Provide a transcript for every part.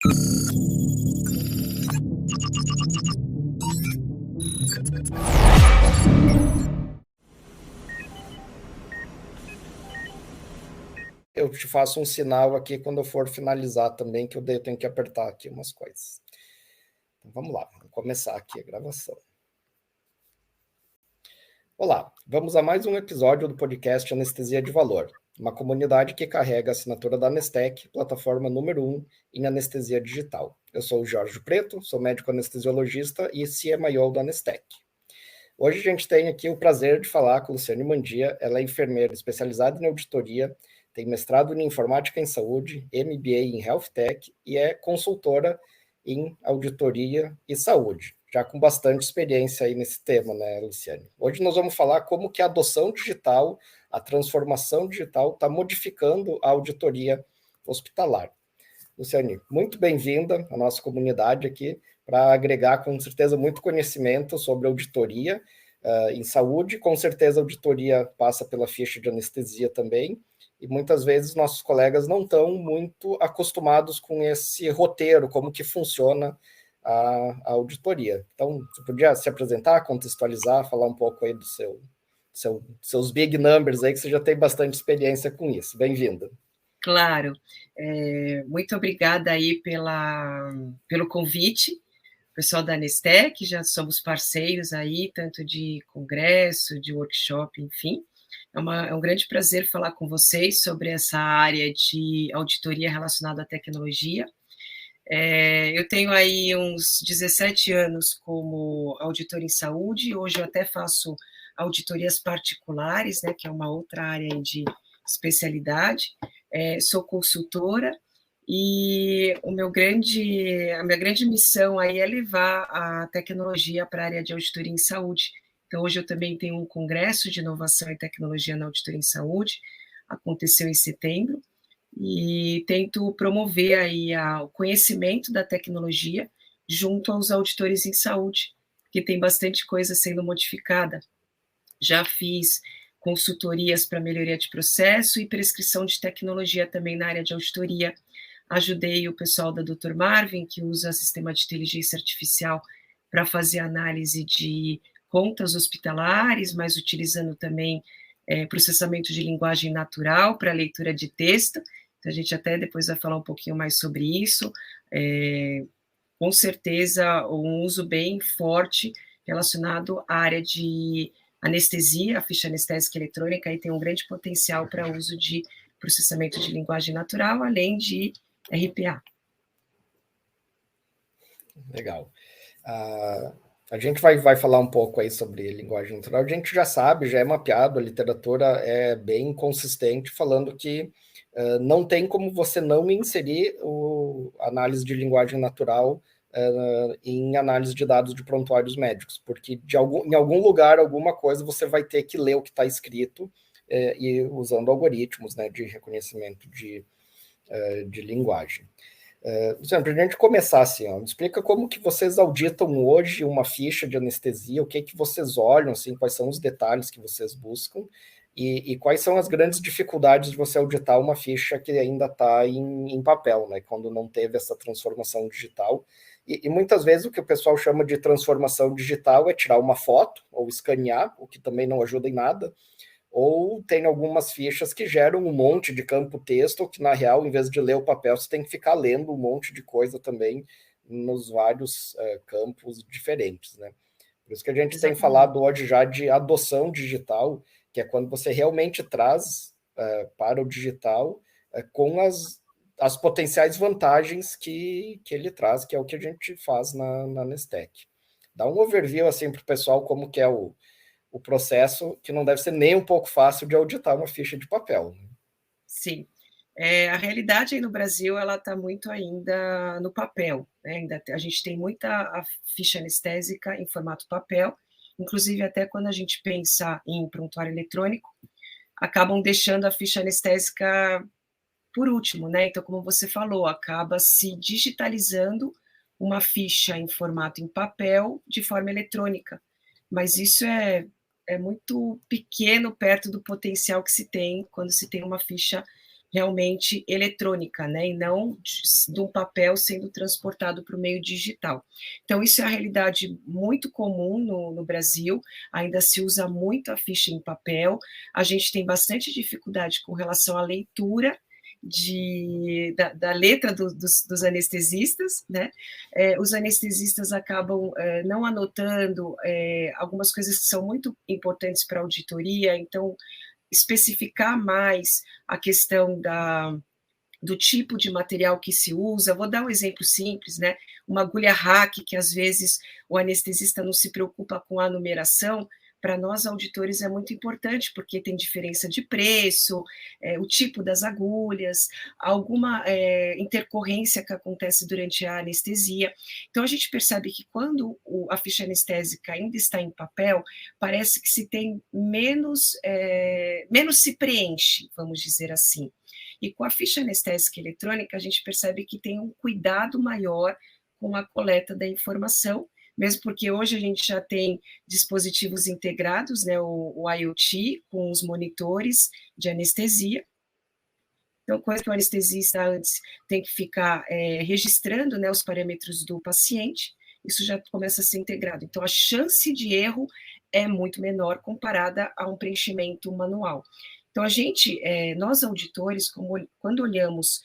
Eu te faço um sinal aqui quando eu for finalizar também, que eu tenho que apertar aqui umas coisas. Então, vamos lá, vamos começar aqui a gravação. Olá, vamos a mais um episódio do podcast Anestesia de Valor, uma comunidade que carrega a assinatura da Anestec, plataforma número 1 em anestesia digital. Eu sou o Jorge Preto, sou médico anestesiologista e CMIO da Anestec. Hoje a gente tem aqui o prazer de falar com a Luciane Mandia. Ela é enfermeira especializada em auditoria, tem mestrado em informática em saúde, MBA em Health Tech e é consultora em auditoria e saúde, já com bastante experiência aí nesse tema, né, Luciane? Hoje nós vamos falar como que a adoção digital, a transformação digital está modificando a auditoria hospitalar. Luciane, muito bem-vinda à nossa comunidade aqui, para agregar com certeza muito conhecimento sobre auditoria em saúde. Com certeza a auditoria passa pela ficha de anestesia também, e muitas vezes nossos colegas não estão muito acostumados com esse roteiro, como que funciona a auditoria. Então, você podia se apresentar, contextualizar, falar um pouco aí dos seus big numbers aí, que você já tem bastante experiência com isso. Bem-vinda. Claro. Muito obrigada aí pelo convite, pessoal da Anestec. Já somos parceiros aí, tanto de congresso, de workshop, enfim. É um grande prazer falar com vocês sobre essa área de auditoria relacionada à tecnologia. Eu tenho aí uns 17 anos como auditor em saúde. Hoje eu até faço auditorias particulares, né, que é uma outra área de especialidade. Sou consultora e a minha grande missão aí é levar a tecnologia para a área de auditoria em saúde. Então, hoje eu também tenho um congresso de inovação e tecnologia na auditoria em saúde, aconteceu em setembro, e tento promover aí o conhecimento da tecnologia junto aos auditores em saúde, que tem bastante coisa sendo modificada. Já fiz consultorias para melhoria de processo e prescrição de tecnologia também na área de auditoria. Ajudei o pessoal da Dr. Marvin, que usa sistema de inteligência artificial para fazer análise de contas hospitalares, mas utilizando também processamento de linguagem natural para leitura de texto. Então, a gente até depois vai falar um pouquinho mais sobre isso. Com certeza, um uso bem forte relacionado à área de anestesia. A ficha anestésica eletrônica aí tem um grande potencial para uso de processamento de linguagem natural, além de RPA. Legal. A gente vai falar um pouco aí sobre linguagem natural. A gente já sabe, já é mapeado, a literatura é bem consistente, falando que não tem como você não inserir a análise de linguagem natural em análise de dados de prontuários médicos, porque em algum lugar, alguma coisa, você vai ter que ler o que está escrito e usando algoritmos, né, de reconhecimento de linguagem. Para a gente começar assim, me explica como que vocês auditam hoje uma ficha de anestesia, o que vocês olham, assim, quais são os detalhes que vocês buscam e quais são as grandes dificuldades de você auditar uma ficha que ainda está em papel, né, quando não teve essa transformação digital. E muitas vezes o que o pessoal chama de transformação digital é tirar uma foto ou escanear, o que também não ajuda em nada, ou tem algumas fichas que geram um monte de campo texto, que na real, em vez de ler o papel, você tem que ficar lendo um monte de coisa também nos vários campos diferentes, né? Por isso que a gente tem falado hoje já de adoção digital, que é quando você realmente traz para o digital com as potenciais vantagens que ele traz, que é o que a gente faz na Nestec. Dá um overview assim para o pessoal como que é o processo, que não deve ser nem um pouco fácil de auditar uma ficha de papel. Sim. A realidade aí no Brasil, ela está muito ainda no papel, né? A gente tem muita a ficha anestésica em formato papel, inclusive até quando a gente pensa em prontuário eletrônico, acabam deixando a ficha anestésica por último, né? Então, como você falou, acaba se digitalizando uma ficha em formato em papel de forma eletrônica, mas isso é muito pequeno perto do potencial que se tem quando se tem uma ficha realmente eletrônica, né, e não de um papel sendo transportado para o meio digital. Então, isso é a realidade muito comum no Brasil, ainda se usa muito a ficha em papel, a gente tem bastante dificuldade com relação à leitura da letra dos anestesistas, né? Os anestesistas acabam não anotando algumas coisas que são muito importantes para a auditoria, então especificar mais a questão do tipo de material que se usa. Vou dar um exemplo simples, né? Uma agulha hack, que às vezes o anestesista não se preocupa com a numeração, para nós auditores é muito importante, porque tem diferença de preço, o tipo das agulhas, alguma intercorrência que acontece durante a anestesia. Então, a gente percebe que quando a ficha anestésica ainda está em papel, parece que se tem menos se preenche, vamos dizer assim. E com a ficha anestésica eletrônica, a gente percebe que tem um cuidado maior com a coleta da informação, mesmo porque hoje a gente já tem dispositivos integrados, né, o IoT, com os monitores de anestesia. Então, coisa que o anestesista antes tem que ficar registrando, né, os parâmetros do paciente, isso já começa a ser integrado. Então, a chance de erro é muito menor comparada a um preenchimento manual. Então, nós auditores, quando olhamos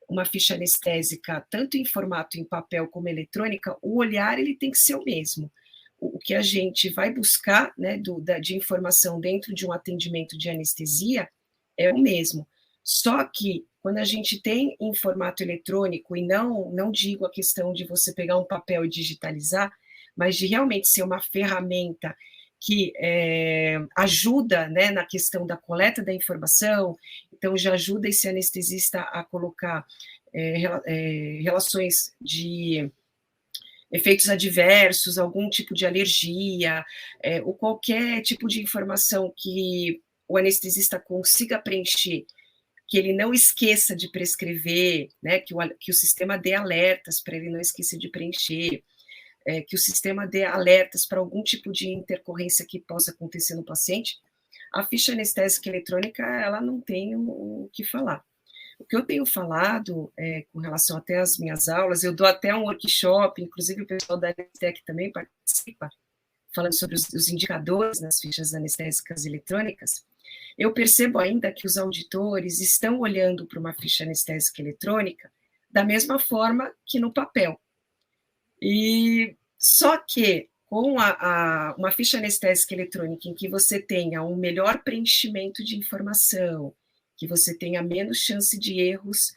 uma ficha anestésica, tanto em formato em papel como eletrônica, o olhar ele tem que ser o mesmo. O que a gente vai buscar, né, de informação dentro de um atendimento de anestesia é o mesmo. Só que quando a gente tem em formato eletrônico, e não digo a questão de você pegar um papel e digitalizar, mas de realmente ser uma ferramenta que ajuda, né, na questão da coleta da informação, então já ajuda esse anestesista a colocar relações de efeitos adversos, algum tipo de alergia, ou qualquer tipo de informação que o anestesista consiga preencher, que ele não esqueça de prescrever, né, que o sistema dê alertas para ele não esquecer de preencher, que o sistema dê alertas para algum tipo de intercorrência que possa acontecer no paciente, a ficha anestésica eletrônica, ela não tem o que falar. O que eu tenho falado com relação até às minhas aulas, eu dou até um workshop, inclusive o pessoal da Anestec também participa, falando sobre os indicadores nas fichas anestésicas eletrônicas, eu percebo ainda que os auditores estão olhando para uma ficha anestésica eletrônica da mesma forma que no papel. E só que com uma ficha anestésica eletrônica em que você tenha um melhor preenchimento de informação, que você tenha menos chance de erros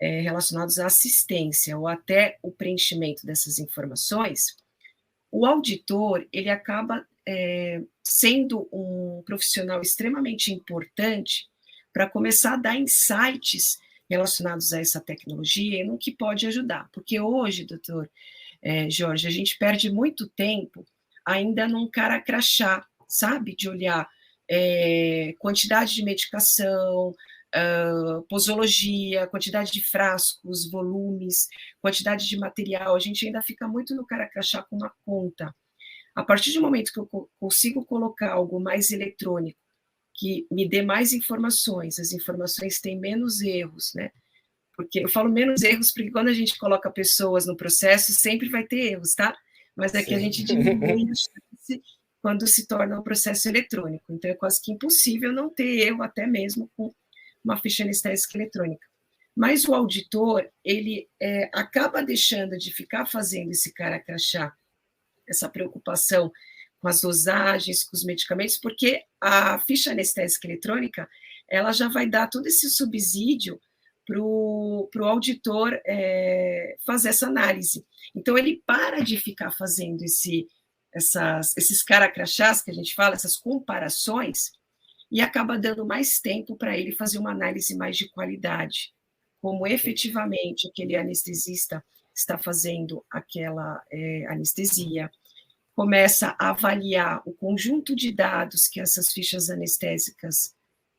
relacionados à assistência ou até o preenchimento dessas informações, o auditor ele acaba sendo um profissional extremamente importante para começar a dar insights relacionados a essa tecnologia e no que pode ajudar. Porque hoje, doutor Jorge, a gente perde muito tempo ainda num cara crachá, sabe? De olhar quantidade de medicação, posologia, quantidade de frascos, volumes, quantidade de material, a gente ainda fica muito no cara crachá com uma conta. A partir do momento que eu consigo colocar algo mais eletrônico, que me dê mais informações, as informações têm menos erros, né? Porque eu falo menos erros, porque quando a gente coloca pessoas no processo, sempre vai ter erros, tá? Mas é que a gente diminui a chance quando se torna um processo eletrônico. Então, é quase que impossível não ter erro, até mesmo com uma ficha anestésica eletrônica. Mas o auditor, ele acaba deixando de ficar fazendo esse cara crachá, essa preocupação com as dosagens, com os medicamentos, porque a ficha anestésica eletrônica, ela já vai dar todo esse subsídio para o auditor fazer essa análise. Então, ele para de ficar fazendo esses cara-crachás, que a gente fala, essas comparações, e acaba dando mais tempo para ele fazer uma análise mais de qualidade, como efetivamente aquele anestesista está fazendo aquela anestesia, começa a avaliar o conjunto de dados que essas fichas anestésicas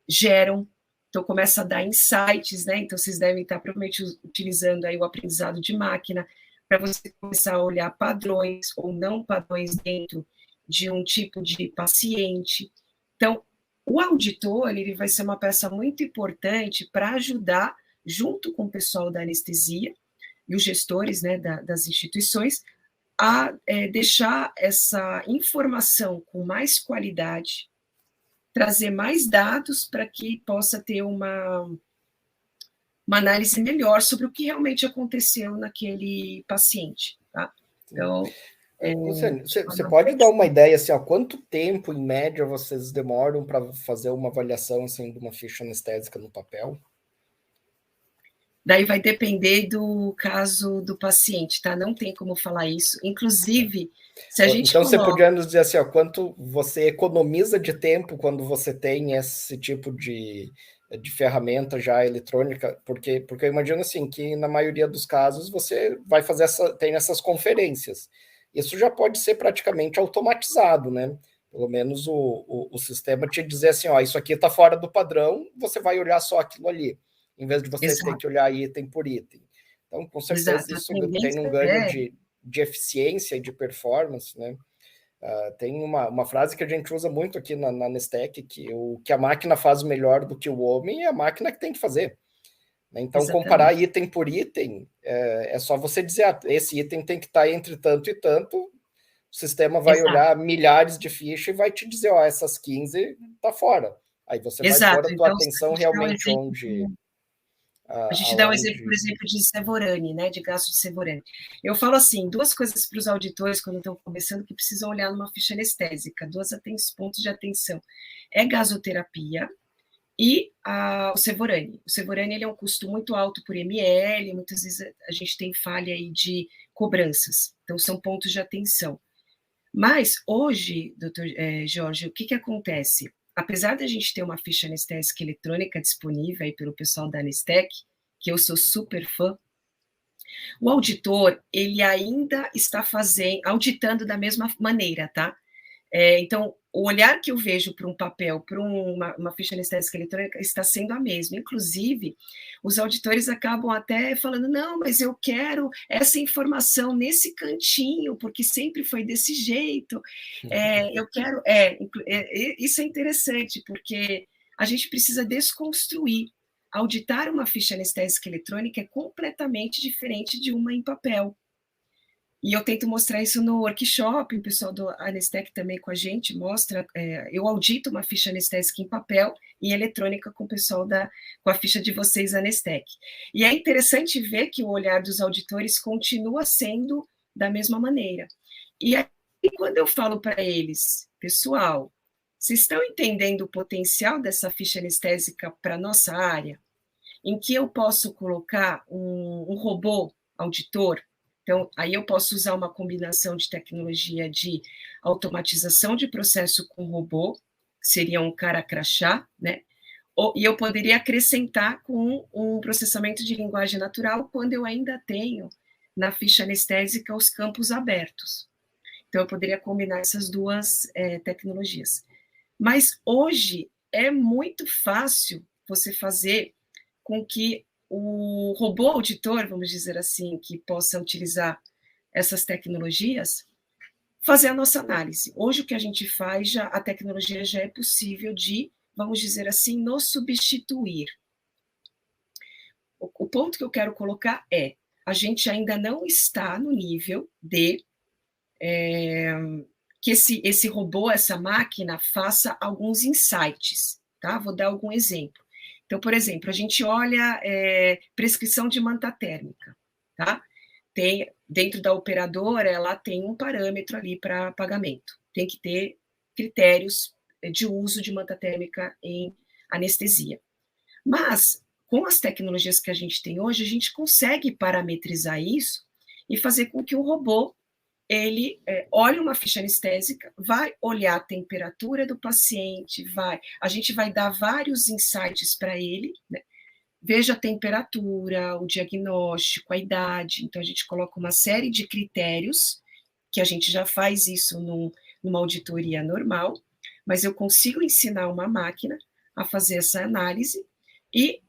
geram, então começa a dar insights, né? Então vocês devem estar provavelmente utilizando aí o aprendizado de máquina para você começar a olhar padrões ou não padrões dentro de um tipo de paciente. Então, O auditor, ele vai ser uma peça muito importante para ajudar, junto com o pessoal da anestesia e os gestores, né, das instituições, a deixar essa informação com mais qualidade, trazer mais dados para que possa ter uma análise melhor sobre o que realmente aconteceu naquele paciente, tá? Então, Luciane, você pode dar uma ideia, assim, ó, quanto tempo, em média, vocês demoram para fazer uma avaliação, assim, de uma ficha anestésica no papel? Daí vai depender do caso do paciente, tá? Não tem como falar isso. Inclusive, se a gente Então, você coloca... podia nos dizer assim, ó, quanto você economiza de tempo quando você tem esse tipo de ferramenta já eletrônica, porque eu imagino assim, que na maioria dos casos você vai fazer tem essas conferências. Isso já pode ser praticamente automatizado, né? Pelo menos o sistema te dizer assim, ó, isso aqui está fora do padrão, você vai olhar só aquilo ali, em vez de você ter Exato, que olhar item por item. Então, com certeza, exato. A isso tem um tendência ganho de eficiência e de performance, né? Tem uma frase que a gente usa muito aqui na Nestec, que o que a máquina faz melhor do que o homem é a máquina que tem que fazer. Né? Então, comparar exatamente. item por item, é só você dizer, esse item tem que estar entre tanto e tanto, o sistema vai Exato, olhar milhares de fichas e vai te dizer, ó, essas 15 tá fora. Aí você vai pôr exato. a tua Então, se a atenção gente dá um realmente exemplo, a gente dá um exemplo, por aonde... exemplo, de Sevorani, né, de gasto de Sevorani. Eu falo assim, duas coisas para os auditores, quando estão começando, que precisam olhar numa ficha anestésica, pontos de atenção. É gasoterapia e o Sevorani. O Sevorani, ele é um custo muito alto por ml, muitas vezes a gente tem falha aí de cobranças, então são pontos de atenção. Mas hoje, doutor Jorge, o que acontece? Apesar da gente ter uma ficha anestésica eletrônica disponível aí pelo pessoal da Anestec, que eu sou super fã, o auditor, ele ainda está auditando da mesma maneira, tá? Então, o olhar que eu vejo para um papel, para uma ficha anestésica eletrônica, está sendo a mesma. Inclusive, os auditores acabam até falando, não, mas eu quero essa informação nesse cantinho, porque sempre foi desse jeito. Eu quero... isso é interessante, porque a gente precisa desconstruir. Auditar uma ficha anestésica eletrônica é completamente diferente de uma em papel. E eu tento mostrar isso no workshop, o pessoal do Anestec também com a gente mostra, eu audito uma ficha anestésica em papel e eletrônica com o pessoal com a ficha de vocês, Anestec. E é interessante ver que o olhar dos auditores continua sendo da mesma maneira. E aí, quando eu falo para eles, pessoal, vocês estão entendendo o potencial dessa ficha anestésica para a nossa área? Em que eu posso colocar um robô auditor? Então, aí eu posso usar uma combinação de tecnologia de automatização de processo com robô, seria um cara crachá, né? E eu poderia acrescentar com um processamento de linguagem natural quando eu ainda tenho na ficha anestésica os campos abertos. Então, eu poderia combinar essas duas tecnologias. Mas hoje é muito fácil você fazer com que o robô auditor, vamos dizer assim, que possa utilizar essas tecnologias, fazer a nossa análise. Hoje o que a gente faz, a tecnologia já é possível de, vamos dizer assim, nos substituir. O ponto que eu quero colocar é, a gente ainda não está no nível de que esse robô, essa máquina, faça alguns insights, tá? Vou dar algum exemplo. Então, por exemplo, a gente olha prescrição de manta térmica, tá? Dentro da operadora, ela tem um parâmetro ali para pagamento. Tem que ter critérios de uso de manta térmica em anestesia. Mas, com as tecnologias que a gente tem hoje, a gente consegue parametrizar isso e fazer com que o robô ele olha uma ficha anestésica, vai olhar a temperatura do paciente, a gente vai dar vários insights para ele, né? Veja a temperatura, o diagnóstico, a idade, então a gente coloca uma série de critérios, que a gente já faz isso numa auditoria normal, mas eu consigo ensinar uma máquina a fazer essa análise e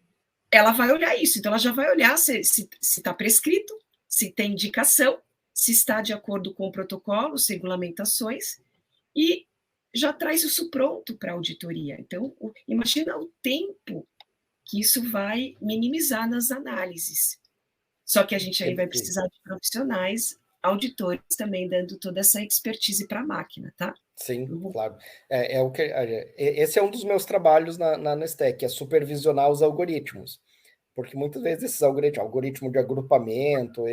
ela vai olhar isso, então ela já vai olhar se está prescrito, se tem indicação, se está de acordo com protocolos, regulamentações, e já traz isso pronto para a auditoria. Então, imagina o tempo que isso vai minimizar nas análises. Só que a gente aí vai precisar de profissionais, auditores também dando toda essa expertise para a máquina, tá? Sim, claro. Esse é um dos meus trabalhos na Nestec, é supervisionar os algoritmos. Porque muitas vezes esses algoritmos de agrupamento,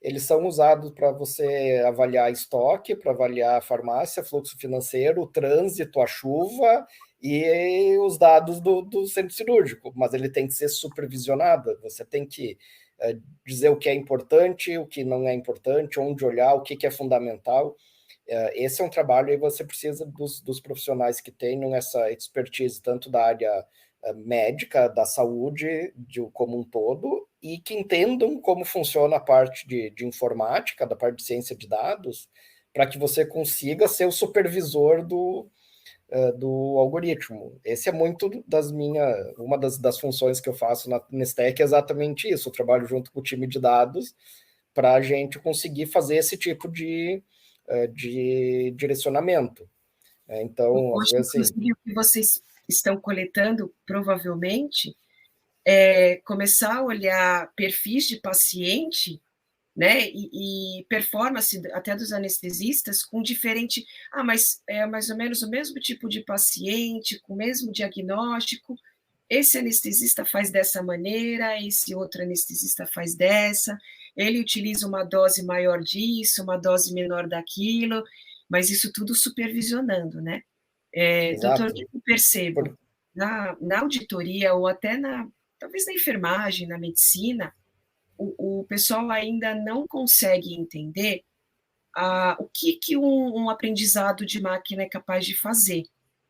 eles são usados para você avaliar estoque, para avaliar a farmácia, fluxo financeiro, o trânsito, a chuva e os dados do centro cirúrgico. Mas ele tem que ser supervisionado, você tem que dizer o que é importante, o que não é importante, onde olhar, o que é fundamental. Esse é um trabalho e você precisa dos profissionais que tenham essa expertise, tanto da área médica, da saúde como um todo, e que entendam como funciona a parte de informática, da parte de ciência de dados, para que você consiga ser o supervisor do algoritmo. Esse é muito uma das funções que eu faço na Nestec, é exatamente isso, eu trabalho junto com o time de dados para a gente conseguir fazer esse tipo de direcionamento. Então, às vezes, assim, o que vocês estão coletando, provavelmente, começar a olhar perfis de paciente, né, e performance até dos anestesistas com diferente, mas é mais ou menos o mesmo tipo de paciente, com o mesmo diagnóstico, esse anestesista faz dessa maneira, esse outro anestesista faz dessa, ele utiliza uma dose maior disso, uma dose menor daquilo, mas isso tudo supervisionando, né? Doutor, o que eu percebo na auditoria ou até talvez na enfermagem, na medicina, o pessoal ainda não consegue entender o que um aprendizado de máquina é capaz de fazer.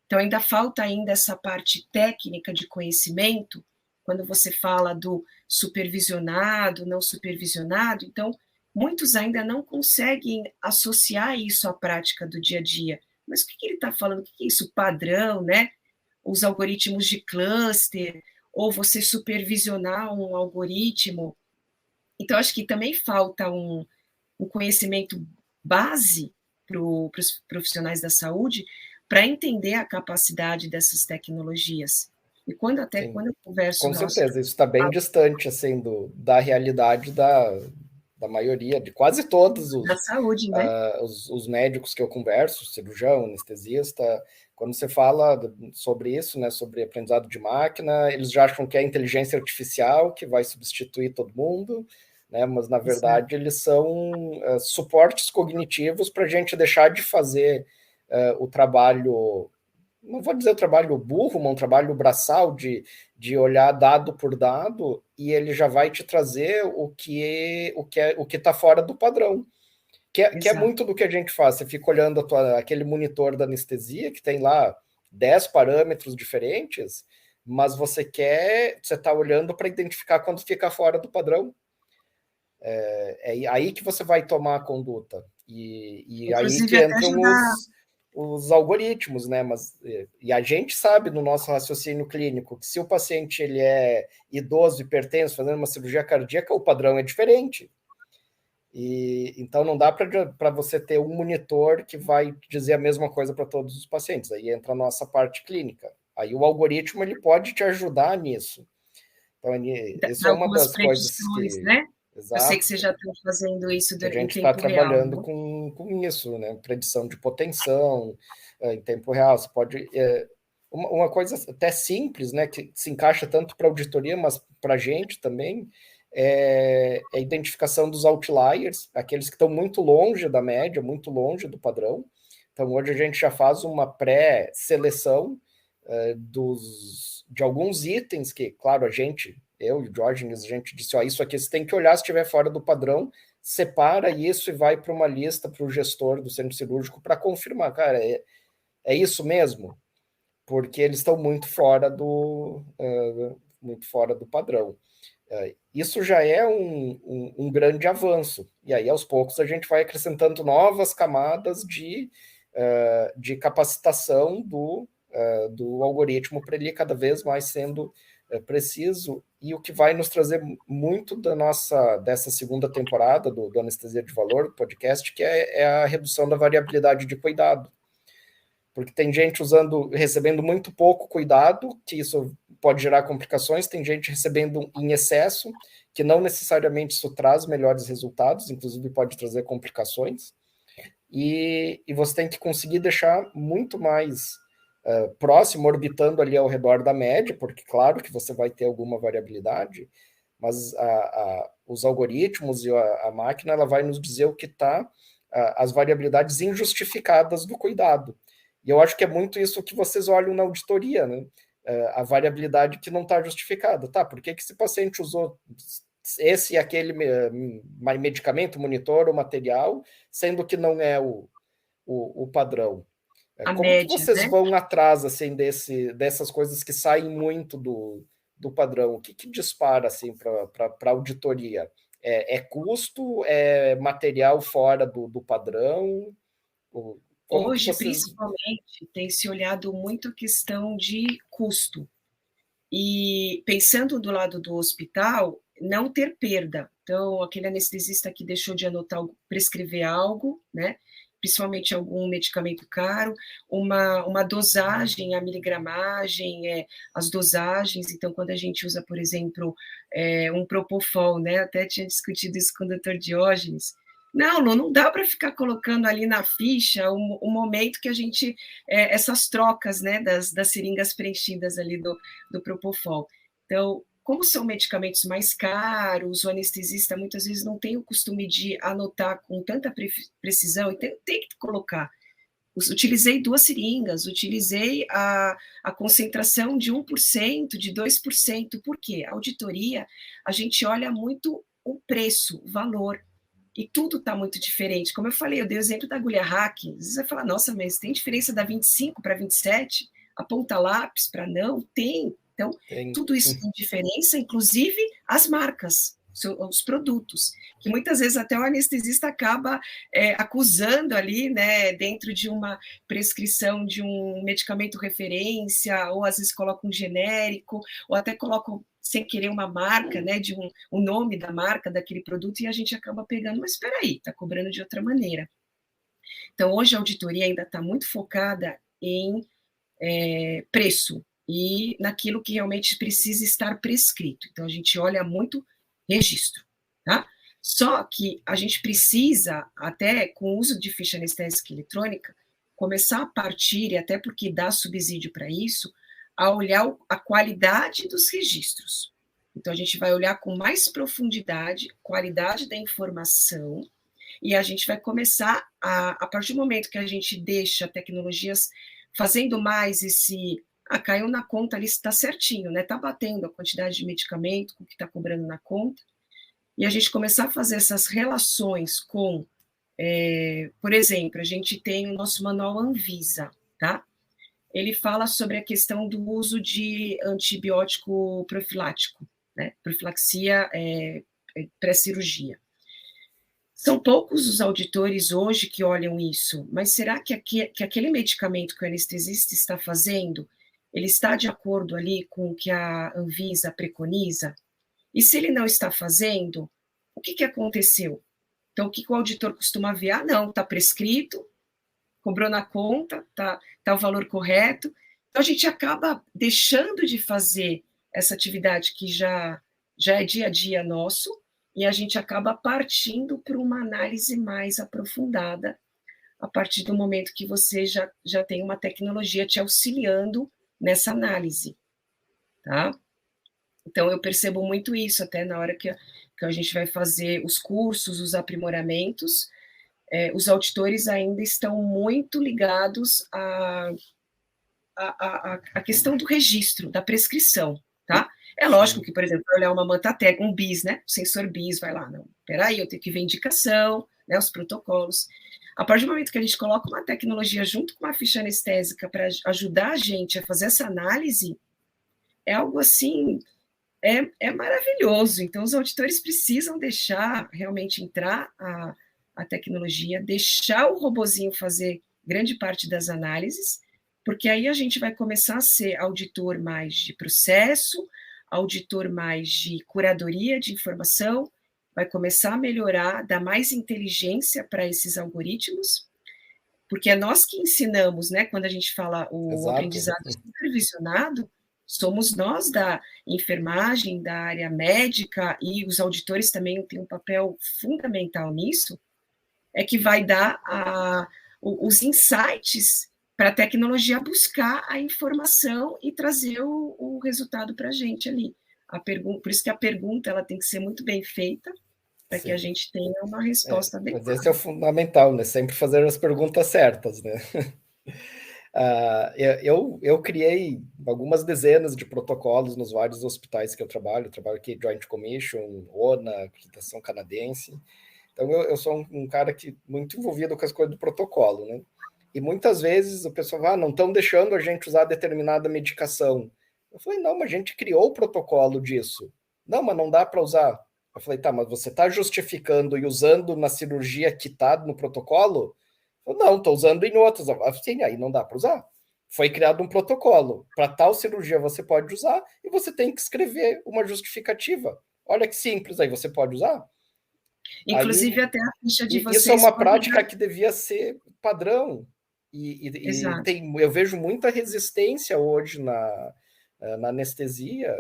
Então, ainda falta ainda essa parte técnica de conhecimento, quando você fala do supervisionado, não supervisionado, então, muitos ainda não conseguem associar isso à prática do dia a dia. Mas o que ele está falando? O que é isso? Padrão, né? Os algoritmos de cluster, ou você supervisionar um algoritmo. Então, acho que também falta um conhecimento base para os profissionais da saúde para entender a capacidade dessas tecnologias. E quando eu converso... Com certeza, isso está bem distante assim, da realidade da maioria, de quase todos da saúde, né? os médicos que eu converso, cirurgião, anestesista, quando você fala sobre isso, né, sobre aprendizado de máquina, eles já acham que é inteligência artificial que vai substituir todo mundo, né, mas na verdade eles são suportes cognitivos para a gente deixar de fazer o trabalho, não vou dizer o trabalho burro, mas um trabalho braçal de olhar dado por dado, e ele já vai te trazer o que está fora do padrão. Que é muito do que a gente faz. Você fica olhando aquele monitor da anestesia, que tem lá 10 parâmetros diferentes, mas você está olhando para identificar quando fica fora do padrão. É aí que você vai tomar a conduta. E aí que entram os algoritmos, né? E a gente sabe no nosso raciocínio clínico que se o paciente ele é idoso, hipertenso, fazendo uma cirurgia cardíaca, o padrão é diferente. Então não dá para você ter um monitor que vai dizer a mesma coisa para todos os pacientes. Aí entra a nossa parte clínica. Aí o algoritmo ele pode te ajudar nisso. Então, isso é uma das coisas que... né? Exato. Eu sei que vocês já estão fazendo isso a gente está trabalhando real, né? com isso, né? Predição de potensão em tempo real. Você pode... uma coisa até simples, né? Que se encaixa tanto para a auditoria, mas para a gente também, é a identificação dos outliers, aqueles que estão muito longe da média, muito longe do padrão. Então, hoje a gente já faz uma pré-seleção de alguns itens que, claro, eu e o Diógenes, a gente disse, isso aqui você tem que olhar se estiver fora do padrão, separa isso e vai para uma lista para o gestor do centro cirúrgico para confirmar, cara, é isso mesmo? Porque eles estão muito fora do padrão. Isso já é um grande avanço. E aí, aos poucos, a gente vai acrescentando novas camadas de capacitação do algoritmo para ele cada vez mais sendo preciso, e o que vai nos trazer muito dessa segunda temporada do Anestesia de Valor, do podcast, que é a redução da variabilidade de cuidado. porque tem gente recebendo muito pouco cuidado, que isso pode gerar complicações, tem gente recebendo em excesso, que não necessariamente isso traz melhores resultados, inclusive pode trazer complicações, e você tem que conseguir deixar muito mais próximo, orbitando ali ao redor da média, porque claro que você vai ter alguma variabilidade, mas os algoritmos e a máquina ela vai nos dizer o que está, as variabilidades injustificadas do cuidado. E eu acho que é muito isso que vocês olham na auditoria, né? A variabilidade que não está justificada. Tá, por que esse paciente usou esse e aquele medicamento, monitor ou material, sendo que não é o padrão? A Como que média, vocês né? vão atrás assim, dessas coisas que saem muito do padrão? O que dispara assim, para a auditoria? É custo? É material fora do padrão? Como que Hoje, vocês... principalmente, tem se olhado muito a questão de custo. E pensando do lado do hospital, não ter perda. Então, aquele anestesista que deixou de anotar, prescrever algo, né? Principalmente algum medicamento caro, uma dosagem, a miligramagem, as dosagens. Então, quando a gente usa, por exemplo, um Propofol, né? Até tinha discutido isso com o Dr. Diógenes. Não dá para ficar colocando ali na ficha o momento que a gente, essas trocas, né, das seringas preenchidas ali do Propofol. Então, como são medicamentos mais caros, o anestesista muitas vezes não tem o costume de anotar com tanta precisão, e tem que colocar. Utilizei 2 seringas, utilizei a concentração de 1%, de 2%. Por quê? A auditoria, a gente olha muito o preço, o valor, e tudo está muito diferente. Como eu falei, eu dei o exemplo da agulha hack. Às vezes você vai falar, nossa, mas tem diferença da 25 para 27? A ponta lápis para não? Tem. Então, Tem. tudo isso tem diferença, inclusive as marcas, os produtos, que muitas vezes até o anestesista acaba acusando ali, né, dentro de uma prescrição de um medicamento referência, ou às vezes coloca um genérico, ou até coloca sem querer uma marca, né, de o nome da marca daquele produto, e a gente acaba pegando, mas espera aí, está cobrando de outra maneira. Então, hoje a auditoria ainda está muito focada em preço e naquilo que realmente precisa estar prescrito. Então, a gente olha muito registro, tá? Só que a gente precisa, até com o uso de ficha anestésica eletrônica, começar a partir, e até porque dá subsídio para isso, a olhar a qualidade dos registros. Então, a gente vai olhar com mais profundidade, qualidade da informação, e a gente vai começar, a partir do momento que a gente deixa tecnologias fazendo mais caiu na conta ali, está certinho, né? Está batendo a quantidade de medicamento com o que está cobrando na conta, e a gente começar a fazer essas relações com, por exemplo, a gente tem o nosso manual Anvisa, tá? Ele fala sobre a questão do uso de antibiótico profilático, né? Profilaxia pré-cirurgia. São poucos os auditores hoje que olham isso, mas será que aquele medicamento que o anestesista está fazendo, ele está de acordo ali com o que a Anvisa preconiza? E se ele não está fazendo, o que aconteceu? Então, o que o auditor costuma ver? Não, está prescrito, cobrou na conta, tá o valor correto. Então, a gente acaba deixando de fazer essa atividade que já é dia a dia nosso, e a gente acaba partindo para uma análise mais aprofundada, a partir do momento que você já tem uma tecnologia te auxiliando nessa análise, tá? Então, eu percebo muito isso, até na hora que a gente vai fazer os cursos, os aprimoramentos, os auditores ainda estão muito ligados à questão do registro, da prescrição, tá? É lógico que, por exemplo, olhar uma Mantatec, um BIS, né? O sensor BIS vai lá, não, peraí, eu tenho que ver indicação, né? Os protocolos. A partir do momento que a gente coloca uma tecnologia junto com uma ficha anestésica para ajudar a gente a fazer essa análise, é algo assim, é maravilhoso. Então, os auditores precisam deixar realmente entrar a tecnologia, deixar o robozinho fazer grande parte das análises, porque aí a gente vai começar a ser auditor mais de processo, auditor mais de curadoria de informação, vai começar a melhorar, dar mais inteligência para esses algoritmos, porque é nós que ensinamos, né? Quando a gente fala o Exato. aprendizado supervisionado, somos nós da enfermagem, da área médica, e os auditores também têm um papel fundamental nisso, é que vai dar os insights para a tecnologia buscar a informação e trazer o resultado para a gente ali. Por isso que a pergunta ela tem que ser muito bem feita, para que a gente tenha uma resposta Mas adequada. esse é o fundamental, né? Sempre fazer as perguntas certas, né? Eu criei algumas dezenas de protocolos nos vários hospitais que eu trabalho aqui Joint Commission, ONA, acreditação canadense. Então, eu sou um cara que muito envolvido com as coisas do protocolo, né? E muitas vezes o pessoal fala, não estão deixando a gente usar determinada medicação. Eu falei, não, mas a gente criou o protocolo disso. Não, mas não dá para usar. Eu falei, tá, mas você está justificando e usando na cirurgia que está no protocolo? Eu, não, estou usando em outros. Sim, aí não dá para usar. Foi criado um protocolo. Para tal cirurgia você pode usar e você tem que escrever uma justificativa. Olha que simples, aí você pode usar. Inclusive, Aí, até a ficha de isso é vocês uma pode prática dar. que devia ser padrão. E Exato. eu vejo muita resistência hoje na anestesia.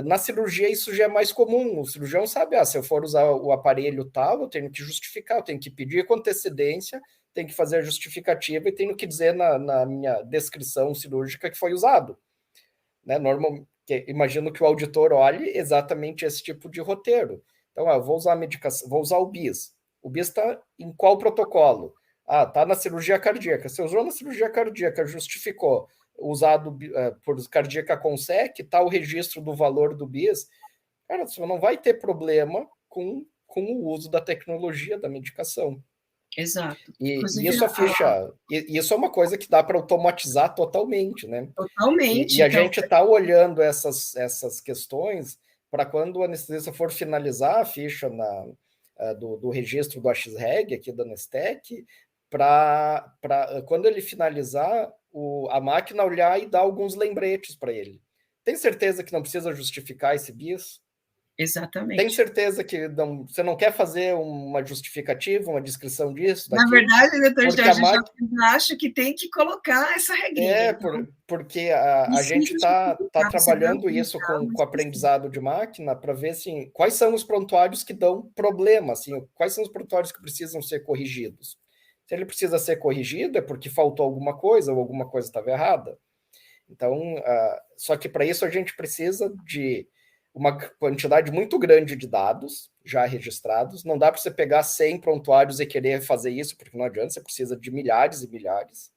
Na cirurgia, isso já é mais comum. O cirurgião sabe, se eu for usar o aparelho tal, eu tenho que justificar, eu tenho que pedir com antecedência, tenho que fazer a justificativa e tenho que dizer na minha descrição cirúrgica que foi usado. Né? Imagino que o auditor olhe exatamente esse tipo de roteiro. Então, eu vou usar a medicação, vou usar o BIS. O BIS está em qual protocolo? Está na cirurgia cardíaca. Você usou na cirurgia cardíaca, justificou usado por cardíaca consec, está o registro do valor do BIS. Cara, você não vai ter problema com o uso da tecnologia, da medicação. Exato. E Inclusive, isso a ficha, isso é uma coisa que dá para automatizar totalmente, né? totalmente. E a Então, gente está olhando essas questões para quando o anestesista for finalizar a ficha do registro do AXREG aqui da Nestec, para quando ele finalizar, a máquina olhar e dar alguns lembretes para ele. Tem certeza que não precisa justificar esse BIS? Tem exatamente. certeza que você não quer fazer uma justificativa, uma descrição disso, Na daquilo? verdade, doutor Porque a Jorge, máquina já acho que tem que colocar essa regrinha. Então, porque a gente precisa está justificar. Você vai trabalhando isso utilizar com uma aprendizado de máquina para ver assim, quais são os prontuários que dão problema, assim, quais são os prontuários que precisam ser corrigidos. Se ele precisa ser corrigido, é porque faltou alguma coisa ou alguma coisa estava errada. Então, só que para isso a gente precisa de uma quantidade muito grande de dados já registrados. Não dá para você pegar 100 prontuários e querer fazer isso, porque não adianta, você precisa de milhares e milhares.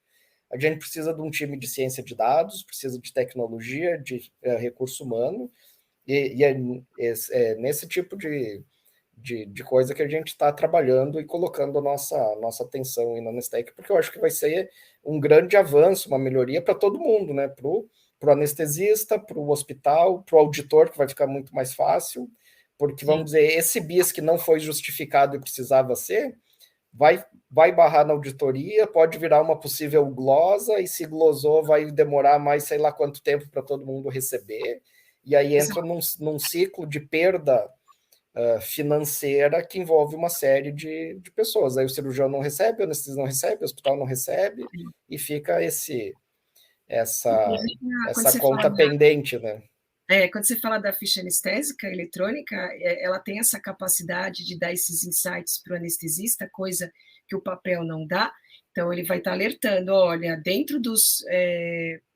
A gente precisa de um time de ciência de dados, precisa de tecnologia, de recurso humano, e é nesse tipo de coisa que a gente está trabalhando e colocando a nossa atenção aí na Nestec, porque eu acho que vai ser um grande avanço, uma melhoria para todo mundo, né? Para o anestesista, para o hospital, para o auditor, que vai ficar muito mais fácil, porque, vamos dizer, esse BIS que não foi justificado e precisava ser, vai barrar na auditoria, pode virar uma possível glosa, e se glosou vai demorar mais sei lá quanto tempo para todo mundo receber, e aí entra num ciclo de perda financeira que envolve uma série de pessoas. Aí o cirurgião não recebe, o anestesista não recebe, o hospital não recebe, e fica quando essa você fala conta pendente, né? quando você fala da ficha anestésica eletrônica, ela tem essa capacidade de dar esses insights para o anestesista, coisa que o papel não dá. Então, ele vai estar alertando, olha, dentro dos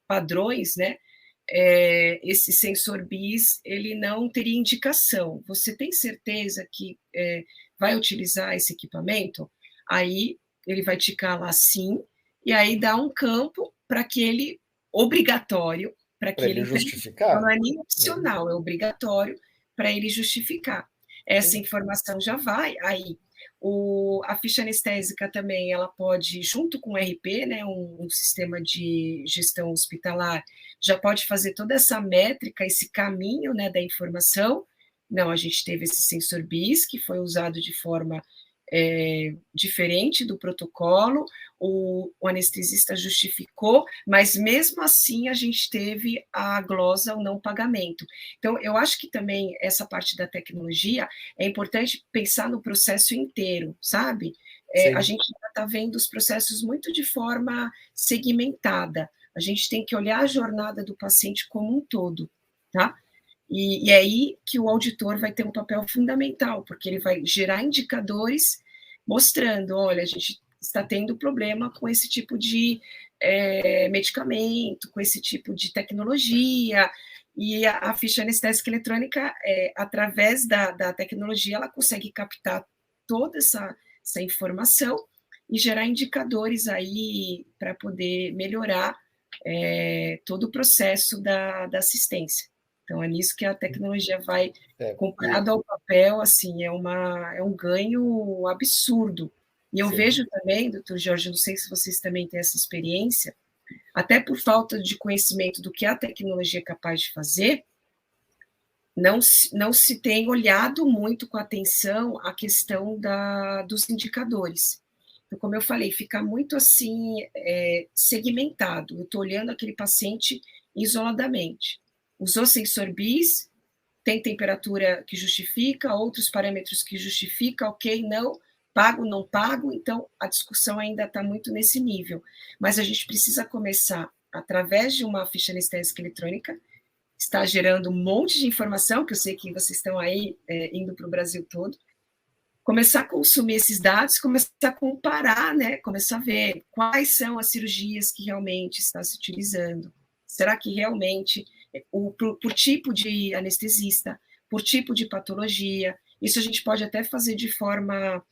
padrões, né, esse sensor BIS, ele não teria indicação. Você tem certeza que vai utilizar esse equipamento? Aí, ele vai ticar lá sim, e aí dá um campo para que ele, obrigatório, para Para que ele ele entregue. Então, não justificar. é nem opcional, é obrigatório para ele justificar. Essa Sim. informação já vai aí. A ficha anestésica também, ela pode, junto com o RP, né, um sistema de gestão hospitalar, já pode fazer toda essa métrica, esse caminho, né, da informação. Não, a gente teve esse sensor BIS, que foi usado de forma diferente do protocolo, o anestesista justificou, mas mesmo assim a gente teve a glosa, o não pagamento. Então, eu acho que também essa parte da tecnologia é importante pensar no processo inteiro, sabe? A gente está vendo os processos muito de forma segmentada. A gente tem que olhar a jornada do paciente como um todo, tá? E é aí que o auditor vai ter um papel fundamental, porque ele vai gerar indicadores mostrando, olha, a gente está tendo problema com esse tipo de medicamento, com esse tipo de tecnologia, e a ficha anestésica eletrônica, através da tecnologia, ela consegue captar toda essa informação e gerar indicadores aí para poder melhorar todo o processo da assistência. Então, é nisso que a tecnologia vai, comparado ao papel, assim, é um ganho absurdo. E eu vejo também, doutor Jorge, não sei se vocês também têm essa experiência, até por falta de conhecimento do que a tecnologia é capaz de fazer, não se tem olhado muito com atenção a questão dos indicadores. Então, como eu falei, fica muito assim, segmentado. Eu estou olhando aquele paciente isoladamente. Usou sensor BIS, tem temperatura que justifica, outros parâmetros que justifica, ok, não, pago, não pago, então a discussão ainda está muito nesse nível. Mas a gente precisa começar, através de uma ficha anestésica eletrônica, está gerando um monte de informação, que eu sei que vocês estão aí indo para o Brasil todo, começar a consumir esses dados, começar a comparar, né? Começar a ver quais são as cirurgias que realmente está se utilizando. Será que realmente, por tipo de anestesista, por tipo de patologia, isso a gente pode até fazer de forma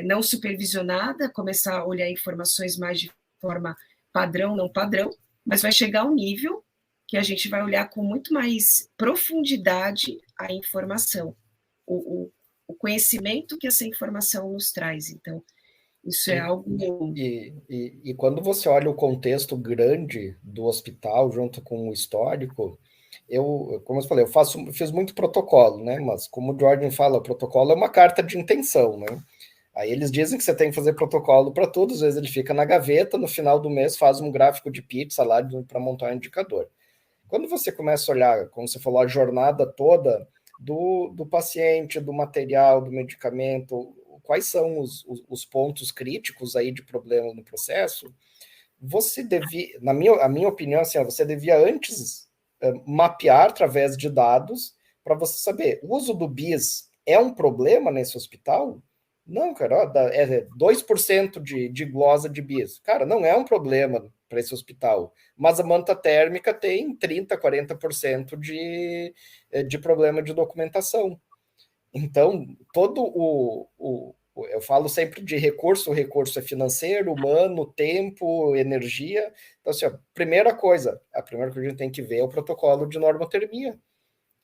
não supervisionada, começar a olhar informações mais de forma padrão, não padrão, mas vai chegar um nível que a gente vai olhar com muito mais profundidade a informação, o conhecimento que essa informação nos traz. Então, isso é algo... E quando você olha o contexto grande do hospital, junto com o histórico, como eu falei, fiz muito protocolo, né? Mas como o Jordan fala, o protocolo é uma carta de intenção, né? Aí eles dizem que você tem que fazer protocolo para tudo, às vezes ele fica na gaveta, no final do mês faz um gráfico de pizza lá para montar um indicador. Quando você começa a olhar, como você falou, a jornada toda do paciente, do material, do medicamento, quais são os pontos críticos aí de problema no processo, você devia, a minha opinião, assim, você devia antes mapear através de dados para você saber, o uso do BIS é um problema nesse hospital? Não, cara, é 2% de glosa de BIS. Cara, não é um problema para esse hospital, mas a manta térmica tem 30%, 40% de problema de documentação. Então, eu falo sempre de recurso, o recurso é financeiro, humano, tempo, energia. Então, assim, a primeira coisa que a gente tem que ver é o protocolo de normotermia.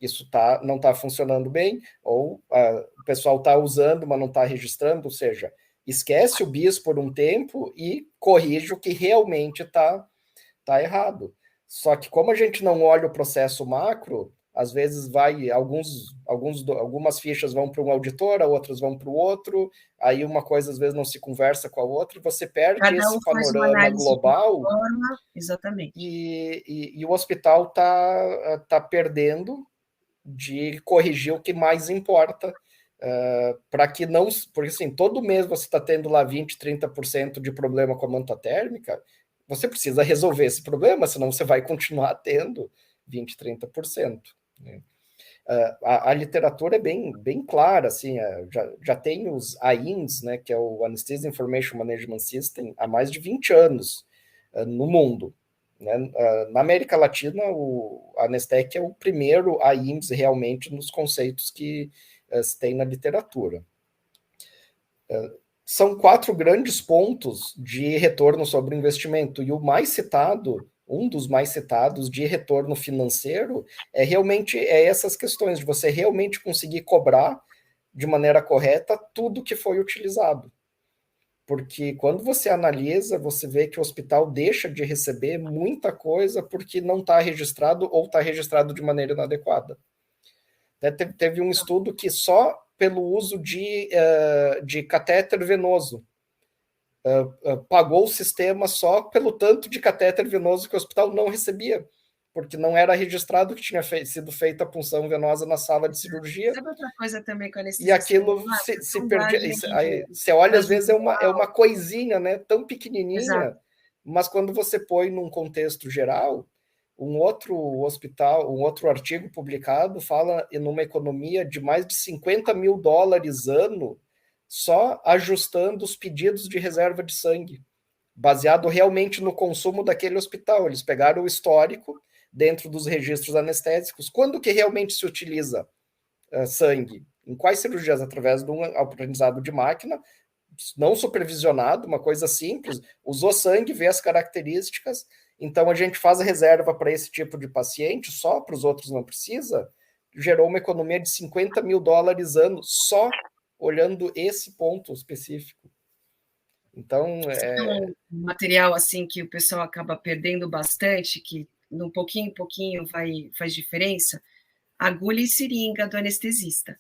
Isso não está funcionando bem, ou o pessoal está usando, mas não está registrando, ou seja, esquece o BIS por um tempo e corrige o que realmente está errado. Só que como a gente não olha o processo macro, às vezes algumas fichas vão para um auditor, outras vão para o outro, aí uma coisa às vezes não se conversa com a outra, você perde esse panorama global. Exatamente. E o hospital tá perdendo de corrigir o que mais importa, para que não... Porque assim, todo mês você está tendo lá 20%, 30% de problema com a manta térmica, você precisa resolver esse problema, senão você vai continuar tendo 20%, 30%. Né? A literatura é bem clara, assim, já tem os AINS, né, que é o Anesthesia Information Management System, há mais de 20 anos no mundo. Né? Na América Latina, a Anestec é o primeiro AIMS realmente nos conceitos que se tem na literatura. São 4 grandes pontos de retorno sobre o investimento, e o mais citado, um dos mais citados de retorno financeiro, realmente essas questões de você realmente conseguir cobrar de maneira correta tudo que foi utilizado. Porque quando você analisa, você vê que o hospital deixa de receber muita coisa porque não está registrado ou está registrado de maneira inadequada. Teve um estudo que só pelo uso de catéter venoso pagou o sistema só pelo tanto de catéter venoso que o hospital não recebia. porque não era registrado que tinha sido feita a punção venosa na sala de cirurgia. Sabe outra coisa também que eu E aquilo se perdia. Aí, você olha, às vezes é uma coisinha, né, tão pequenininha, exato. mas quando você põe num contexto geral, um outro hospital, um outro artigo publicado fala em uma economia de mais de $50 mil ano, só ajustando os pedidos de reserva de sangue, baseado realmente no consumo daquele hospital. Eles pegaram o histórico dentro dos registros anestésicos. Quando que realmente se utiliza sangue? Em quais cirurgias? Através de um aprendizado de máquina, não supervisionado, uma coisa simples, usou sangue, vê as características, então a gente faz a reserva para esse tipo de paciente, só para os outros não precisa, gerou uma economia de $50 mil ano, só olhando esse ponto específico. Então, um material assim que o pessoal acaba perdendo bastante, que no pouquinho em pouquinho faz diferença, agulha e seringa do anestesista.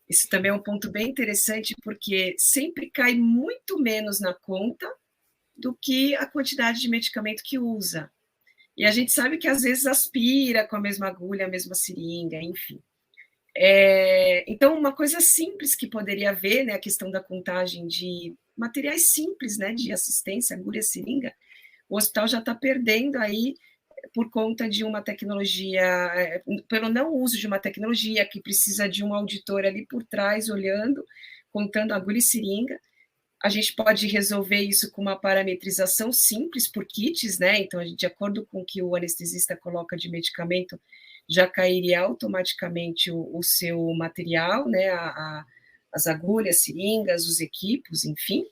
Isso também é um ponto bem interessante, porque sempre cai muito menos na conta do que a quantidade de medicamento que usa. E a gente sabe que às vezes aspira com a mesma agulha, a mesma seringa, enfim. Então, uma coisa simples que poderia haver, né, a questão da contagem de materiais simples, né, de assistência, agulha, seringa, o hospital já está perdendo aí por conta de uma tecnologia, pelo não uso de uma tecnologia que precisa de um auditor ali por trás, olhando, contando agulha e seringa. A gente pode resolver isso com uma parametrização simples por kits, né? Então, de acordo com o que o anestesista coloca de medicamento, já cairia automaticamente o seu material, né? As agulhas, seringas, os equipos, enfim.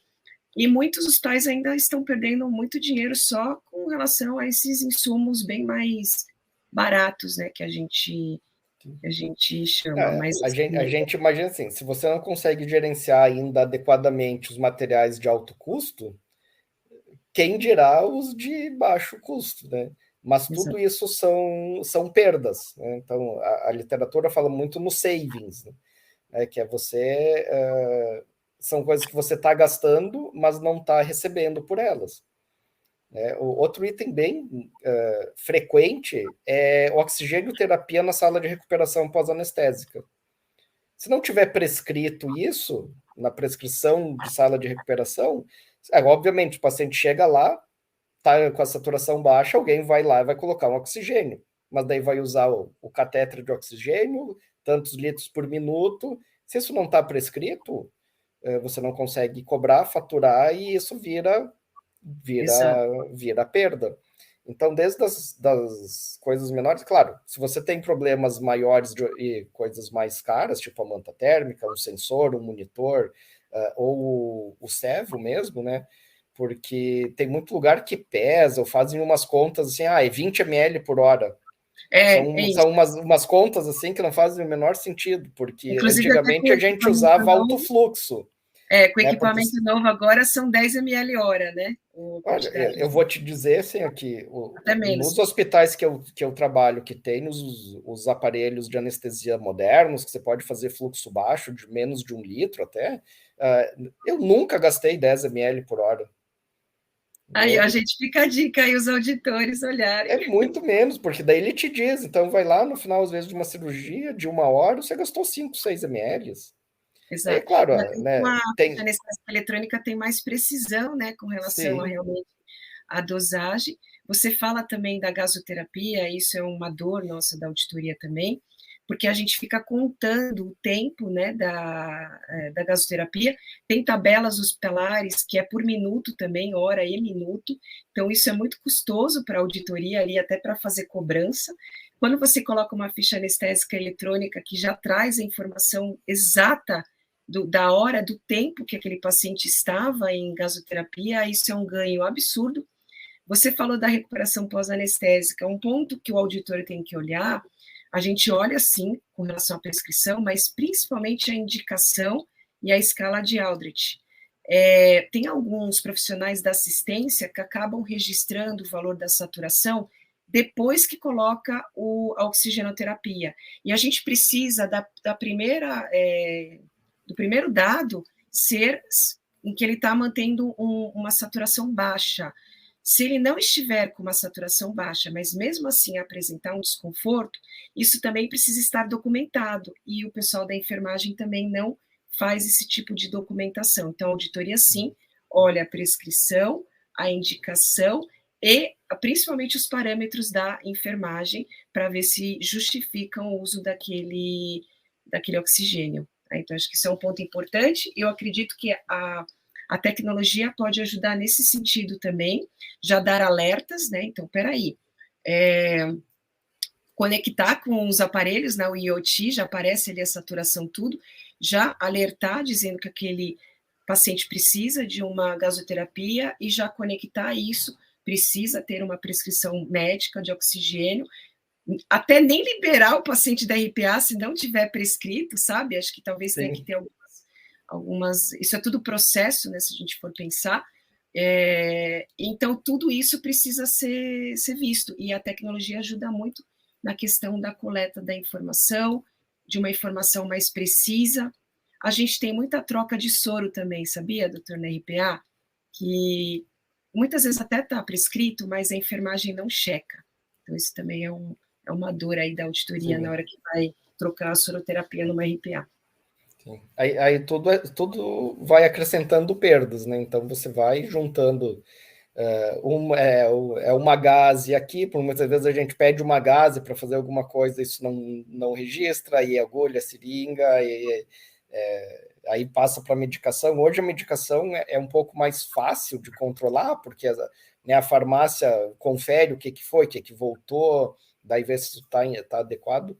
E muitos hospitais ainda estão perdendo muito dinheiro só com relação a esses insumos bem mais baratos, né? Que a gente chama. Mas, a gente imagina assim, se você não consegue gerenciar ainda adequadamente os materiais de alto custo, quem dirá os de baixo custo, né? Mas tudo isso são perdas, né? Então, a literatura fala muito no savings, né? Que é você... são coisas que você está gastando, mas não está recebendo por elas. O outro item bem frequente é oxigênio terapia na sala de recuperação pós-anestésica. Se não tiver prescrito isso, na prescrição de sala de recuperação, obviamente o paciente chega lá, está com a saturação baixa, alguém vai lá e vai colocar um oxigênio, mas daí vai usar o catéter de oxigênio, tantos litros por minuto. Se isso não está prescrito, você não consegue cobrar, faturar, e isso vira perda. Então, desde das coisas menores, claro, se você tem problemas maiores e coisas mais caras, tipo a manta térmica, um sensor, um monitor, ou o servo mesmo, né? Porque tem muito lugar que pesa, ou fazem umas contas assim, é 20 ml por hora. São umas contas assim que não fazem o menor sentido, porque inclusive, antigamente a gente usava alto fluxo. Com equipamento novo agora são 10 ml hora, né? Olha, eu vou te dizer assim, aqui, até menos. Nos hospitais que eu trabalho, que tem os aparelhos de anestesia modernos, que você pode fazer fluxo baixo, de menos de 1 litro até, eu nunca gastei 10 ml por hora. Aí a gente fica a dica aí, os auditores olharem. É muito menos, porque daí ele te diz, então vai lá no final, às vezes, de uma cirurgia de 1 hora, você gastou 5, 6 ml. Exato. Claro, né, a anestesia eletrônica tem mais precisão, né, com relação a realmente a dosagem. Você fala também da gasoterapia, isso é uma dor nossa da auditoria também, porque a gente fica contando o tempo, né, da gasoterapia. Tem tabelas hospitalares que é por minuto também, hora e minuto, então isso é muito custoso para a auditoria ali, até para fazer cobrança. Quando você coloca uma ficha anestésica eletrônica que já traz a informação exata da hora, do tempo que aquele paciente estava em gasoterapia, isso é um ganho absurdo. Você falou da recuperação pós-anestésica, um ponto que o auditor tem que olhar, a gente olha sim com relação à prescrição, mas principalmente a indicação e a escala de Aldrich. Tem alguns profissionais da assistência que acabam registrando o valor da saturação depois que coloca a oxigenoterapia. E a gente precisa do primeiro dado ser em que ele está mantendo uma saturação baixa. Se ele não estiver com uma saturação baixa, mas mesmo assim apresentar um desconforto, isso também precisa estar documentado, e o pessoal da enfermagem também não faz esse tipo de documentação. Então, a auditoria, sim, olha a prescrição, a indicação e principalmente os parâmetros da enfermagem para ver se justificam o uso daquele oxigênio. Então, acho que isso é um ponto importante, e eu acredito que a tecnologia pode ajudar nesse sentido também, já dar alertas, né? Então, peraí, conectar com os aparelhos, né? O IoT, já aparece ali a saturação, tudo, já alertar, dizendo que aquele paciente precisa de uma gasoterapia e já conectar isso, precisa ter uma prescrição médica de oxigênio, até nem liberar o paciente da RPA se não tiver prescrito, sabe? Acho que talvez tenha que ter algumas... Isso é tudo processo, né? Se a gente for pensar. Então, tudo isso precisa ser visto, e a tecnologia ajuda muito na questão da coleta da informação, de uma informação mais precisa. A gente tem muita troca de soro também, sabia, doutor, na RPA? Que muitas vezes até está prescrito, mas a enfermagem não checa. Então, isso também é uma dor aí da auditoria. Sim. Na hora que vai trocar a soroterapia numa RPA. Sim. Aí tudo vai acrescentando perdas, né? Então, você vai juntando... uma gase aqui, por muitas vezes a gente pede uma gase para fazer alguma coisa, isso não registra, aí agulha, seringa, aí passa para a medicação. Hoje a medicação é um pouco mais fácil de controlar, porque né, a farmácia confere o que foi, o que voltou, daí vê se está adequado,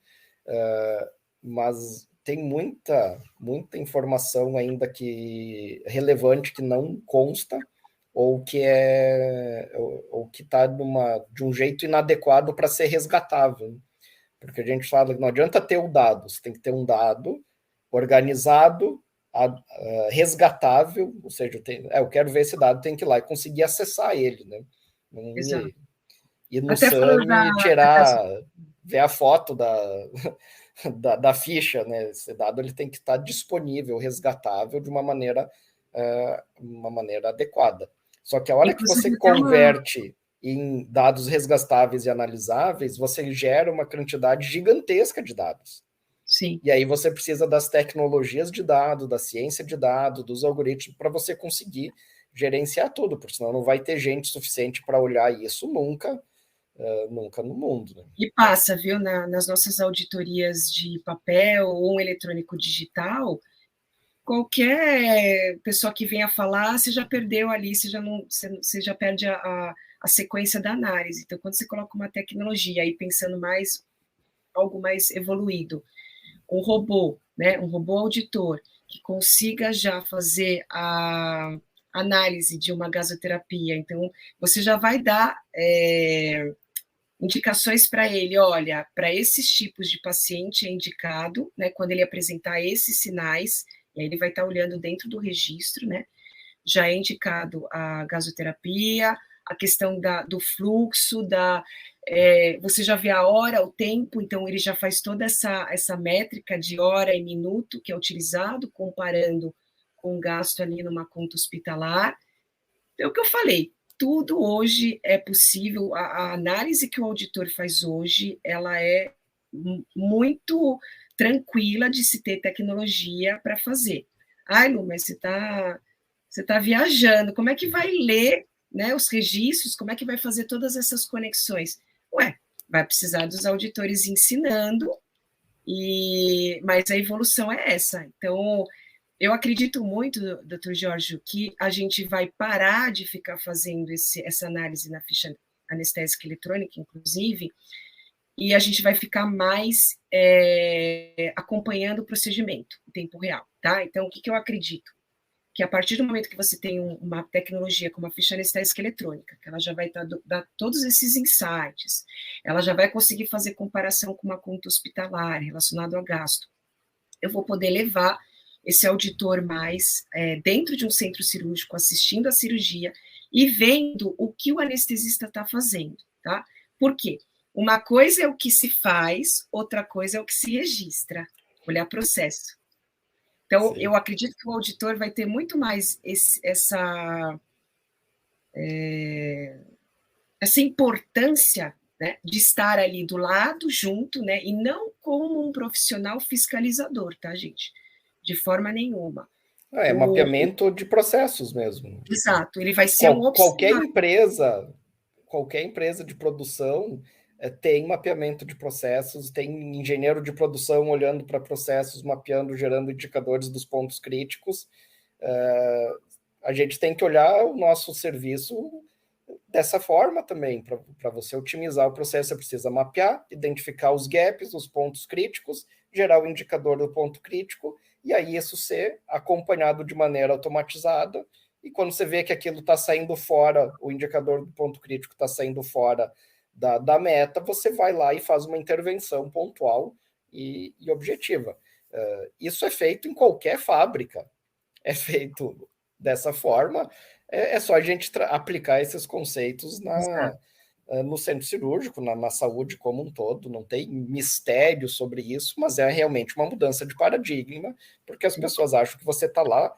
mas tem muita informação ainda relevante que não consta, ou que está de um jeito inadequado para ser resgatável. Porque a gente fala que não adianta ter o dado, você tem que ter um dado organizado, resgatável, ou seja, eu quero ver esse dado, tem que ir lá e conseguir acessar ele, né? Exato. Ir no SAM e ver a foto da ficha, né? Esse dado ele tem que estar disponível, resgatável de uma maneira adequada. Só que a hora que você converte em dados resgatáveis e analisáveis, você gera uma quantidade gigantesca de dados. Sim. E aí você precisa das tecnologias de dados, da ciência de dados, dos algoritmos, para você conseguir gerenciar tudo, porque senão não vai ter gente suficiente para olhar isso nunca no mundo. Né? E passa, viu, nas nossas auditorias de papel ou eletrônico digital, qualquer pessoa que venha falar, você já perdeu ali, você já perde a sequência da análise. Então, quando você coloca uma tecnologia aí pensando algo mais evoluído, um robô, né, um robô auditor, que consiga já fazer a análise de uma gasoterapia, então você já vai dar indicações para ele, olha, para esses tipos de paciente é indicado, né, quando ele apresentar esses sinais, e aí ele vai estar olhando dentro do registro, né, já é indicado a gasoterapia, a questão do fluxo, você já vê a hora, o tempo, então ele já faz toda essa métrica de hora e minuto que é utilizado, comparando com o gasto ali numa conta hospitalar. É o que eu falei, tudo hoje é possível, a análise que o auditor faz hoje, ela é muito tranquila de se ter tecnologia para fazer. Ai, Lu, mas você tá viajando, como é que vai ler, né, os registros, como é que vai fazer todas essas conexões? Ué, vai precisar dos auditores ensinando, mas a evolução é essa. Então, eu acredito muito, doutor Jorge, que a gente vai parar de ficar fazendo essa análise na ficha anestésica eletrônica, inclusive, e a gente vai ficar mais acompanhando o procedimento em tempo real, tá? Então, o que eu acredito? Que a partir do momento que você tem uma tecnologia como a ficha anestésica eletrônica, que ela já vai dar todos esses insights, ela já vai conseguir fazer comparação com uma conta hospitalar relacionado a gasto, eu vou poder levar esse auditor mais dentro de um centro cirúrgico, assistindo a cirurgia e vendo o que o anestesista está fazendo, tá? Por quê? Uma coisa é o que se faz, outra coisa é o que se registra, olhar processo. Então, sim, eu acredito que o auditor vai ter muito mais essa importância, né, de estar ali do lado, junto, né, e não como um profissional fiscalizador, tá, gente? De forma nenhuma. Mapeamento de processos mesmo. Exato, ele vai ser um Qualquer observador. empresa de produção tem mapeamento de processos, tem engenheiro de produção olhando para processos, mapeando, gerando indicadores dos pontos críticos. A gente tem que olhar o nosso serviço dessa forma também. Para você otimizar o processo, você precisa mapear, identificar os gaps, os pontos críticos, gerar o indicador do ponto crítico, e aí isso ser acompanhado de maneira automatizada. E quando você vê que aquilo está saindo fora, o indicador do ponto crítico está saindo fora da meta, você vai lá e faz uma intervenção pontual e objetiva. Isso é feito em qualquer fábrica, é feito dessa forma. É só a gente aplicar esses conceitos no centro cirúrgico, na saúde como um todo. Não tem mistério sobre isso, mas é realmente uma mudança de paradigma, porque as pessoas acham que você está lá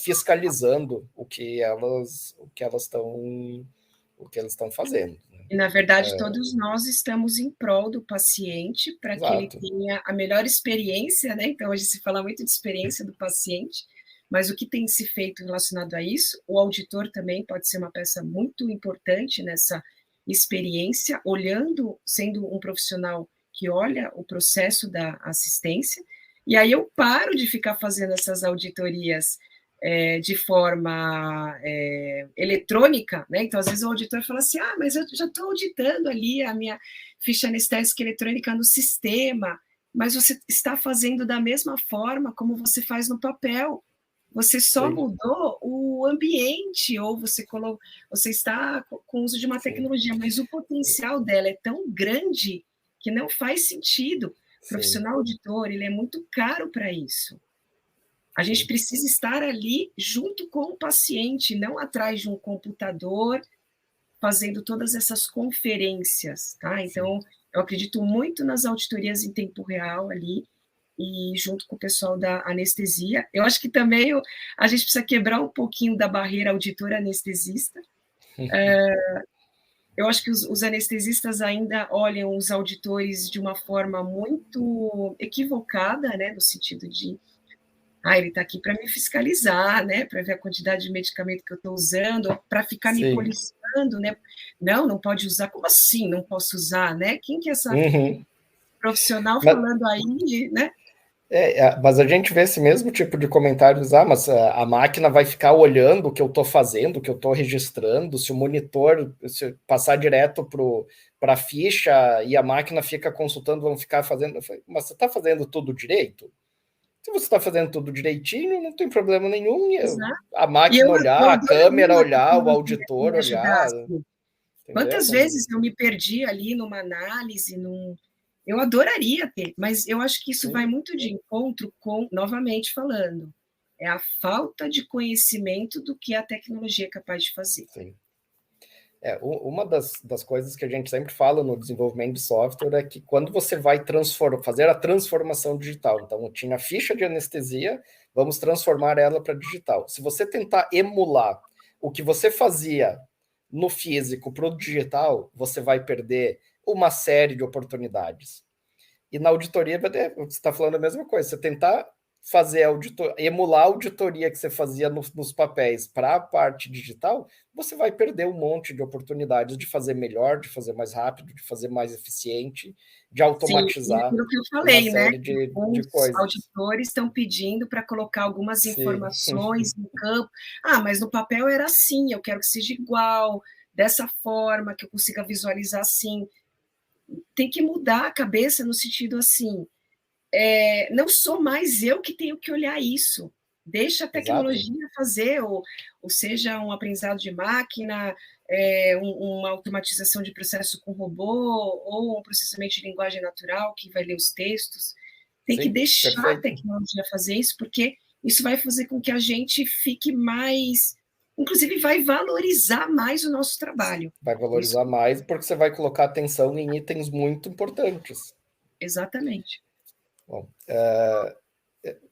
fiscalizando o que elas estão fazendo. E, na verdade, todos nós estamos em prol do paciente para que ele tenha a melhor experiência, né? Então, hoje se fala muito de experiência do paciente, mas o que tem se feito relacionado a isso, o auditor também pode ser uma peça muito importante nessa experiência, olhando, sendo um profissional que olha o processo da assistência, e aí eu paro de ficar fazendo essas auditorias de forma eletrônica, né? Então, às vezes o auditor fala assim, mas eu já estou auditando ali a minha ficha anestésica eletrônica no sistema, mas você está fazendo da mesma forma como você faz no papel. Você só mudou o ambiente, ou você está com o uso de uma tecnologia, mas o potencial dela é tão grande que não faz sentido. O profissional auditor, ele é muito caro para isso. A gente precisa estar ali junto com o paciente, não atrás de um computador, fazendo todas essas conferências, tá? Então, eu acredito muito nas auditorias em tempo real ali, e junto com o pessoal da anestesia. Eu acho que também a gente precisa quebrar um pouquinho da barreira auditor-anestesista. Eu acho que os anestesistas ainda olham os auditores de uma forma muito equivocada, né, no sentido de ele está aqui para me fiscalizar, né, para ver a quantidade de medicamento que eu estou usando, para ficar me policiando, né? Não pode usar. Como assim não posso usar, né? Quem que é essa profissional falando aí, né? Mas a gente vê esse mesmo tipo de comentários, mas a máquina vai ficar olhando o que eu estou fazendo, o que eu estou registrando, se o monitor se passar direto para a ficha e a máquina fica consultando, vão ficar fazendo. Mas você está fazendo tudo direito? Se você está fazendo tudo direitinho, não tem problema nenhum. A máquina olhar, a câmera olhar, o auditor olhar. Quantas vezes eu me perdi ali numa análise, eu adoraria ter, mas eu acho que isso vai muito de encontro com, novamente falando, é a falta de conhecimento do que a tecnologia é capaz de fazer. Sim. Uma das coisas que a gente sempre fala no desenvolvimento de software é que quando você vai fazer a transformação digital, então tinha ficha de anestesia, vamos transformar ela para digital. Se você tentar emular o que você fazia no físico para o digital, você vai perder uma série de oportunidades. E na auditoria, você está falando a mesma coisa. Você tentar emular a auditoria que você fazia nos papéis para a parte digital, você vai perder um monte de oportunidades de fazer melhor, de fazer mais rápido, de fazer mais eficiente, de automatizar. Sim, aquilo que eu falei, uma série de coisas. Os auditores estão pedindo para colocar algumas informações no campo. Mas no papel era assim, eu quero que seja igual, dessa forma, que eu consiga visualizar assim. Tem que mudar a cabeça no sentido assim, não sou mais eu que tenho que olhar isso. Deixa a tecnologia fazer, ou seja, um aprendizado de máquina, uma automatização de processo com robô, ou um processamento de linguagem natural que vai ler os textos. Tem que deixar a tecnologia fazer isso, porque isso vai fazer com que a gente fique mais... Inclusive, vai valorizar mais o nosso trabalho. Vai valorizar mais, porque você vai colocar atenção em itens muito importantes. Exatamente. Bom,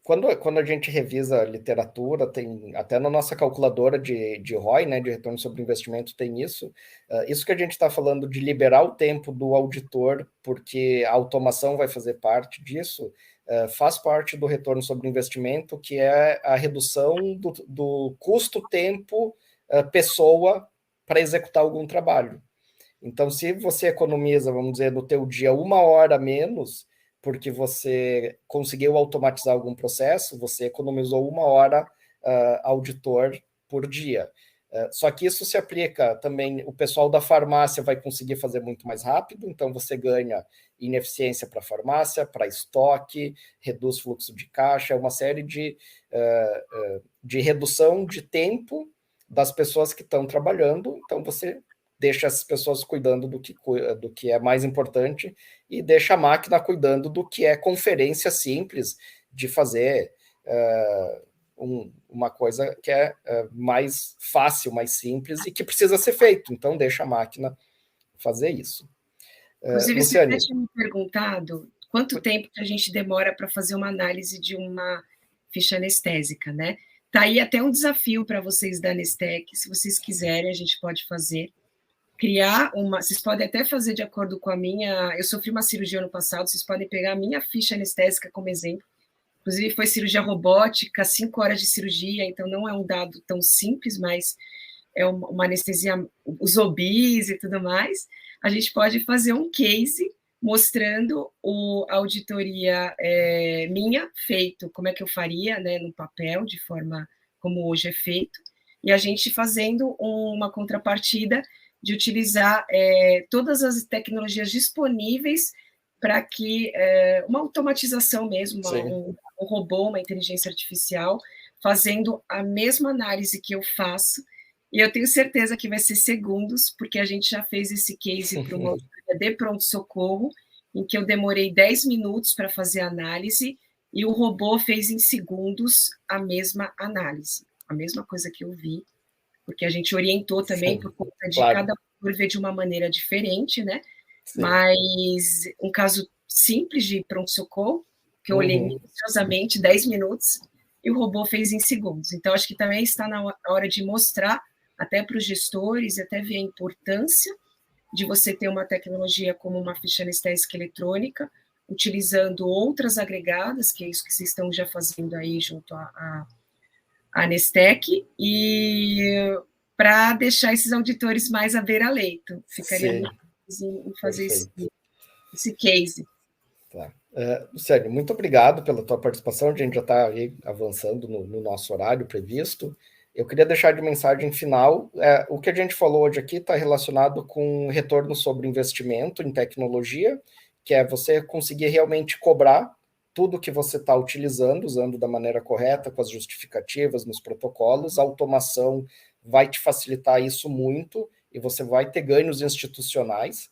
quando a gente revisa a literatura, tem até na nossa calculadora de ROI, né, de retorno sobre investimento, tem isso. Isso que a gente está falando de liberar o tempo do auditor, porque a automação vai fazer parte disso, faz parte do retorno sobre investimento, que é a redução do custo-tempo pessoa para executar algum trabalho. Então, se você economiza, vamos dizer, no teu dia 1 hora menos, porque você conseguiu automatizar algum processo, você economizou 1 hora auditor por dia. Só que isso se aplica também, o pessoal da farmácia vai conseguir fazer muito mais rápido, então você ganha ineficiência para a farmácia, para estoque, reduz fluxo de caixa, uma série de redução de tempo das pessoas que estão trabalhando, então você deixa as pessoas cuidando do que é mais importante e deixa a máquina cuidando do que é conferência simples de fazer uma coisa que é mais fácil, mais simples e que precisa ser feito. Então, deixa a máquina fazer isso. Inclusive, Luciane, você tinha me perguntado quanto tempo que a gente demora para fazer uma análise de uma ficha anestésica, né? Tá aí até um desafio para vocês da Anestec, se vocês quiserem, a gente pode fazer. Criar uma. Vocês podem até fazer de acordo com a minha. Eu sofri uma cirurgia ano passado, vocês podem pegar a minha ficha anestésica como exemplo. Inclusive, foi cirurgia robótica, 5 horas de cirurgia, então não é um dado tão simples, mas é uma anestesia, os OBIs e tudo mais. A gente pode fazer um case mostrando a auditoria minha, feito, como é que eu faria, né, no papel, de forma como hoje é feito, e a gente fazendo uma contrapartida de utilizar todas as tecnologias disponíveis para que uma automatização mesmo, um robô, uma inteligência artificial, fazendo a mesma análise que eu faço, e eu tenho certeza que vai ser segundos, porque a gente já fez esse case para uma auditoria de pronto-socorro, em que eu demorei 10 minutos para fazer a análise, e o robô fez em segundos a mesma análise, a mesma coisa que eu vi, porque a gente orientou também por conta de cada autor ver de uma maneira diferente, né? Sim. Mas um caso simples de pronto-socorro, que eu olhei minuciosamente, 10 minutos, e o robô fez em segundos. Então, acho que também está na hora de mostrar, até para os gestores, até ver a importância de você ter uma tecnologia como uma ficha anestésica eletrônica, utilizando outras agregadas, que é isso que vocês estão já fazendo aí junto à Anestec, e para deixar esses auditores mais à beira-leito. Ficaria muito feliz em fazer esse case. Tá. Luciane, muito obrigado pela tua participação, a gente já está aí avançando no nosso horário previsto. Eu queria deixar de mensagem final, o que a gente falou hoje aqui está relacionado com retorno sobre investimento em tecnologia, que é você conseguir realmente cobrar tudo que você está utilizando, usando da maneira correta, com as justificativas, nos protocolos. A automação vai te facilitar isso muito, e você vai ter ganhos institucionais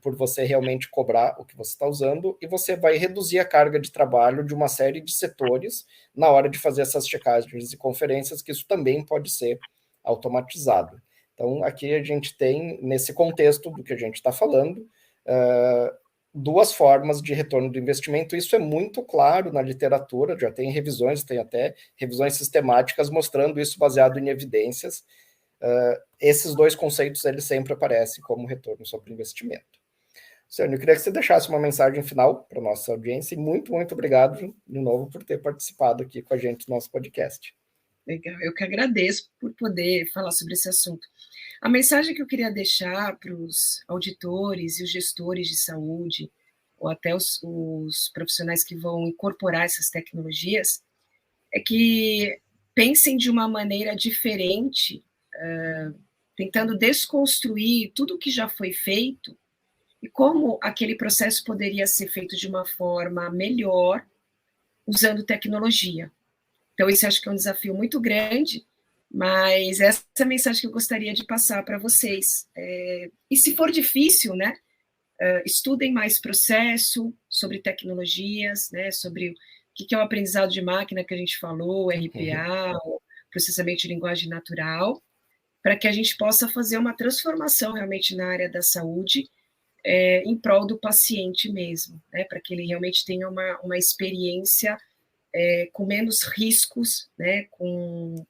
por você realmente cobrar o que você está usando, e você vai reduzir a carga de trabalho de uma série de setores na hora de fazer essas checagens e conferências, que isso também pode ser automatizado. Então, aqui a gente tem, nesse contexto do que a gente está falando, duas formas de retorno do investimento. Isso é muito claro na literatura, já tem revisões, tem até revisões sistemáticas mostrando isso baseado em evidências. Esses dois conceitos, eles sempre aparecem como retorno sobre investimento. Luciane, eu queria que você deixasse uma mensagem final para a nossa audiência, e muito, muito obrigado de novo por ter participado aqui com a gente no nosso podcast. Legal, eu que agradeço por poder falar sobre esse assunto. A mensagem que eu queria deixar para os auditores e os gestores de saúde, ou até os profissionais que vão incorporar essas tecnologias, é que pensem de uma maneira diferente, tentando desconstruir tudo que já foi feito e como aquele processo poderia ser feito de uma forma melhor usando tecnologia. Então, esse acho que é um desafio muito grande, mas essa é a mensagem que eu gostaria de passar para vocês. E se for difícil, né, estudem mais processo, sobre tecnologias, né, sobre o que é o aprendizado de máquina que a gente falou, RPA, o processamento de linguagem natural, para que a gente possa fazer uma transformação realmente na área da saúde, em prol do paciente mesmo, né, para que ele realmente tenha uma experiência com menos riscos, né, com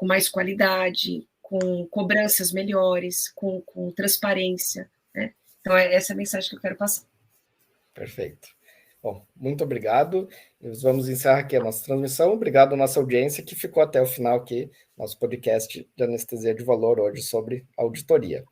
mais qualidade, com cobranças melhores, com transparência, né? Então, é essa a mensagem que eu quero passar. Perfeito. Bom, muito obrigado. Nós vamos encerrar aqui a nossa transmissão. Obrigado à nossa audiência que ficou até o final aqui, nosso podcast de Anestesia de Valor hoje sobre auditoria.